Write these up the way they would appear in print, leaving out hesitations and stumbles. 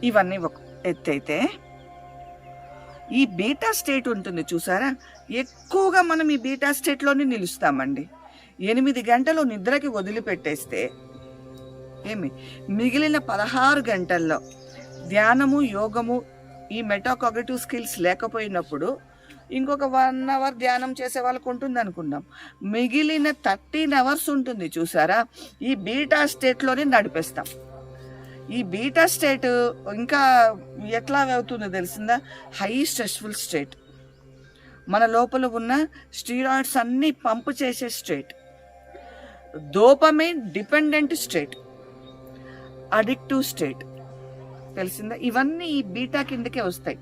ఇవన్నీ ఒక ఎత్తైతే ఈ బీటా స్టేట్ ఉంటుంది చూసారా, ఎక్కువగా మనం ఈ బీటా స్టేట్లోనే నిలుస్తామండి. 8 గంటలు నిద్రకి వదిలిపెట్టేస్తే మిగిలిన 16 గంటల్లో ధ్యానము, యోగము, ఈ మెటాకాగ్నిటివ్ స్కిల్స్ లేకపోయినప్పుడు ఇంకొక 1 అవర్ ధ్యానం చేసే వాళ్ళకు ఉంటుంది అనుకుందాం. మిగిలిన 13 అవర్స్ ఉంటుంది చూసారా, ఈ బీటా స్టేట్లోనే నడిపేస్తాం. ఈ బీటా స్టేట్ ఇంకా ఎట్లా అవుతుందో తెలిసిందా, హై స్ట్రెస్ఫుల్ స్టేట్, మన లోపల ఉన్న స్టీరాయిడ్స్ అన్నీ పంపు చేసే state, dopamine dependent state, addictive state. తెలిసిందా? ఇవన్నీ ఈ బీటా కిందకే వస్తాయి.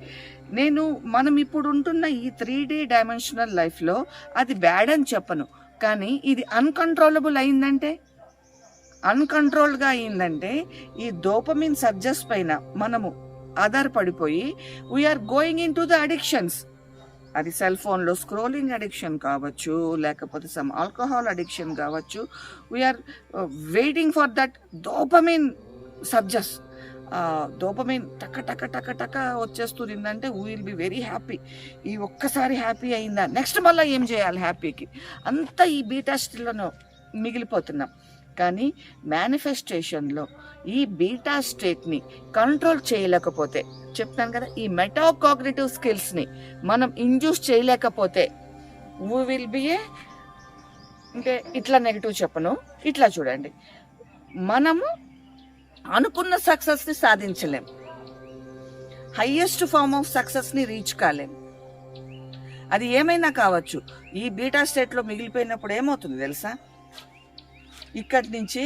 మనం ఇప్పుడు ఉంటున్న ఈ 3D డైమెన్షనల్ లైఫ్లో అది బ్యాడ్ అని చెప్పను, కానీ ఇది అన్కంట్రోలబుల్ అన్కంట్రోల్గా అయిందంటే ఈ డోపమిన్ సర్జెస్ పైన మనము ఆధారపడిపోయి we are going into the addictions. అది సెల్ ఫోన్లో స్క్రోలింగ్ అడిక్షన్ కావచ్చు, లేకపోతే సమ్ ఆల్కహాల్ అడిక్షన్ కావచ్చు. We are waiting for that dopamine surges. Dopamine టక టక టక టక వచ్చేస్తుంది అంటే we will be very happy. ఈ ఒక్కసారి హ్యాపీ అయిందా, నెక్స్ట్ మళ్ళీ ఏం చేయాలి హ్యాపీకి, అంతా ఈ బీటా స్టేట్లో మిగిలిపోతున్నాం. కానీ మేనిఫెస్టేషన్లో ఈ బీటా స్టేట్ని కంట్రోల్ చేయలేకపోతే, చెప్తాను కదా, ఈ మెటాకాగ్నిటివ్ స్కిల్స్ని మనం ఇండ్యూస్ చేయలేకపోతే వీ విల్ బి అంటే ఇట్లా నెగిటివ్ చెప్పను, ఇట్లా చూడండి, మనము అనుకున్న సక్సెస్ని సాధించలేం, హయ్యెస్ట్ ఫార్మ్ ఆఫ్ సక్సెస్ని రీచ్ కాలేం. అది ఏమైనా కావచ్చు. ఈ బీటా స్టేట్లో మిగిలిపోయినప్పుడు ఏమవుతుంది తెలుసా, ఇక్కడి నుంచి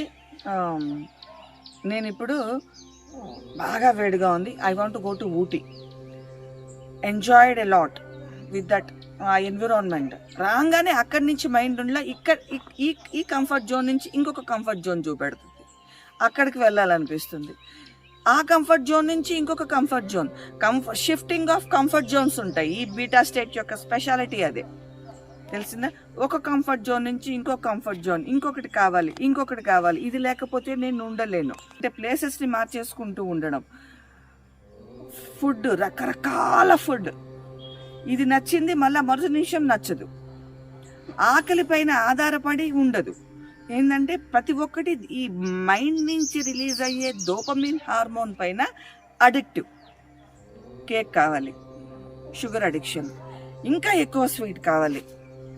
నేను ఇప్పుడు బాగా వేడిగా ఉంది, I want go to Ooty, enjoyed a lot with that environment. రాగానే అక్కడి నుంచి మైండ్ ఉండ ఈ కంఫర్ట్ జోన్ నుంచి ఇంకొక కంఫర్ట్ జోన్ చూపెడుతుంది, అక్కడికి వెళ్ళాలనిపిస్తుంది. ఆ కంఫర్ట్ జోన్ నుంచి ఇంకొక comfort zone, shifting of comfort Jones ఉంటాయి. ఈ బీటా స్టేట్ యొక్క స్పెషాలిటీ అదే, తెలిసిందా? ఒక కంఫర్ట్ జోన్ నుంచి ఇంకొక కంఫర్ట్ జోన్, ఇంకొకటి కావాలి, ఇది లేకపోతే నేను ఉండలేను అంటే ప్లేసెస్ని మార్చేసుకుంటూ ఉండడం. ఫుడ్, రకరకాల ఫుడ్, ఇది నచ్చింది మళ్ళీ మరుసటి నిమిషం నచ్చదు. ఆకలి పైన ఆధారపడి ఉండదు. ఏంటంటే ప్రతి ఒక్కటి ఈ మైండ్ నుంచి రిలీజ్ అయ్యే డోపమిన్ హార్మోన్ పైన అడిక్టివ్. కేక్ కావాలి, షుగర్ అడిక్షన్, ఇంకా ఎక్కువ స్వీట్ కావాలి,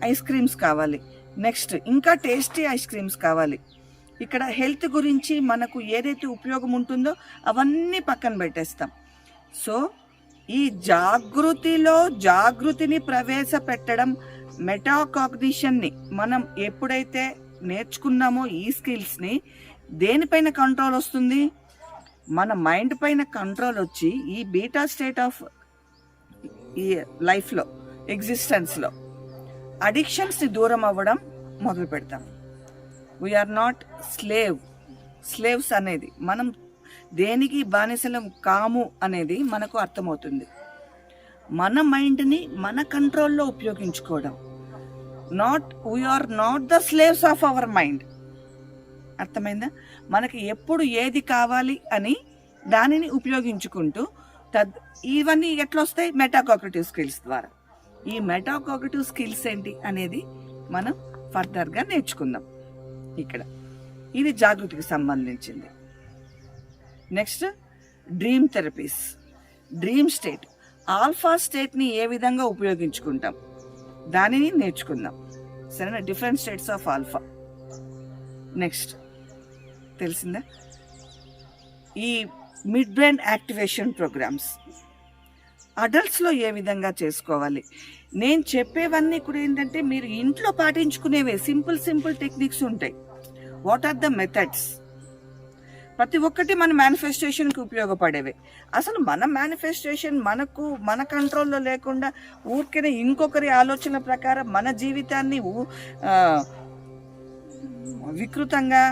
ఐస్ క్రీమ్స్ కావాలి, నెక్స్ట్ ఇంకా టేస్టీ ఐస్ క్రీమ్స్ కావాలి. ఇక్కడ హెల్త్ గురించి మనకు ఏదైతే ఉపయోగం ఉంటుందో అవన్నీ పక్కన పెట్టేస్తాం. సో ఈ జాగృతిని ప్రవేశపెట్టడం, మెటాకాగ్నిషన్ని మనం ఎప్పుడైతే నేర్చుకున్నామో ఈ స్కిల్స్ని, దేనిపైన కంట్రోల్ వస్తుంది, మన మైండ్ పైన కంట్రోల్ వచ్చి ఈ బీటా స్టేట్ ఆఫ్ ఈ లైఫ్లో, ఎగ్జిస్టెన్స్లో అడిక్షన్స్ని దూరం అవ్వడం మొదలు పెడతాం. వీఆర్ నాట్ స్లేవ్స్ అనేది, మనం దేనికి బానిసలం కాము అనేది మనకు అర్థమవుతుంది. మన మైండ్ని మన కంట్రోల్లో ఉపయోగించుకోవడం. We're not the slaves of our mind. అర్థమైందా? మనకి ఎప్పుడు ఏది కావాలి అని దానిని ఉపయోగించుకుంటూ ఇవన్నీ ఎట్లా వస్తాయి, మెటాకాగ్నిటివ్ స్కిల్స్ ద్వారా. ఈ మెటాకాగ్నిటివ్ స్కిల్స్ ఏంటి అనేది మనం ఫర్దర్గా నేర్చుకుందాం. ఇక్కడ ఇది జాగృతికి సంబంధించింది. Next dream therapies, dream state, alpha స్టేట్ని ఏ విధంగా ఉపయోగించుకుంటాం దానిని నేర్చుకుందాం. సరేనా? Different states of alpha. Next తెలిసిందా, ఈ మిడ్ బ్రెయిన్ యాక్టివేషన్ ప్రోగ్రామ్స్ అడల్ట్స్లో ఏ విధంగా చేసుకోవాలి. నేను చెప్పేవన్నీ కూడా ఏంటంటే మీరు ఇంట్లో పాటించుకునేవే, సింపుల్ టెక్నిక్స్ ఉంటాయి. వాట్ ఆర్ ద మెథడ్స్, ప్రతి ఒక్కటి మన మేనిఫెస్టేషన్కి ఉపయోగపడేవే. అసలు మన మేనిఫెస్టేషన్ మన కంట్రోల్లో లేకుండా ఊరికే ఇంకొకరి ఆలోచన ప్రకారం మన జీవితాన్ని వికృతంగా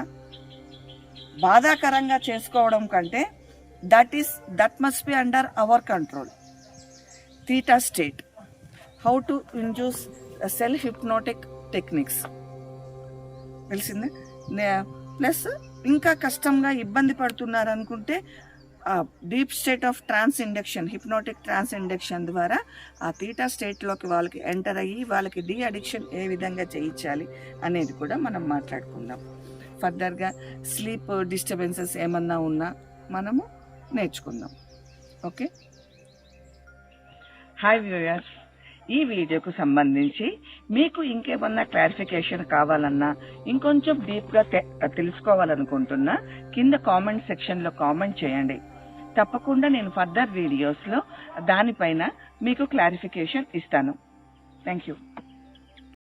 బాధాకరంగా చేసుకోవడం కంటే that must be under our control. Theta state, how to induce self hypnotic techniques, తెలిసిందే. ప్లస్ ఇంకా కష్టంగా ఇబ్బంది పడుతున్నారు అనుకుంటే deep state of trance induction, hypnotic trance induction ద్వారా ఆ తీటా స్టేట్లోకి వాళ్ళకి ఎంటర్ అయ్యి వాళ్ళకి డీ అడిక్షన్ ఏ విధంగా చేయించాలి అనేది కూడా మనం మాట్లాడుకుందాం. ఫర్దర్గా స్లీప్ డిస్టర్బెన్సెస్ ఏమన్నా ఉన్నా మనము నేర్చుకుందాం. ఓకే. హాయ్ వ్యూయర్స్, ఈ వీడియోకు సంబంధించి మీకు ఇంకేమన్నా క్లారిఫికేషన్ కావాలన్నా, ఇంకొంచెం డీప్గా తెలుసుకోవాలనుకుంటున్నా కింద కామెంట్ సెక్షన్లో కామెంట్ చేయండి. తప్పకుండా నేను ఫర్దర్ వీడియోస్లో దానిపైన మీకు క్లారిఫికేషన్ ఇస్తాను. Thank you.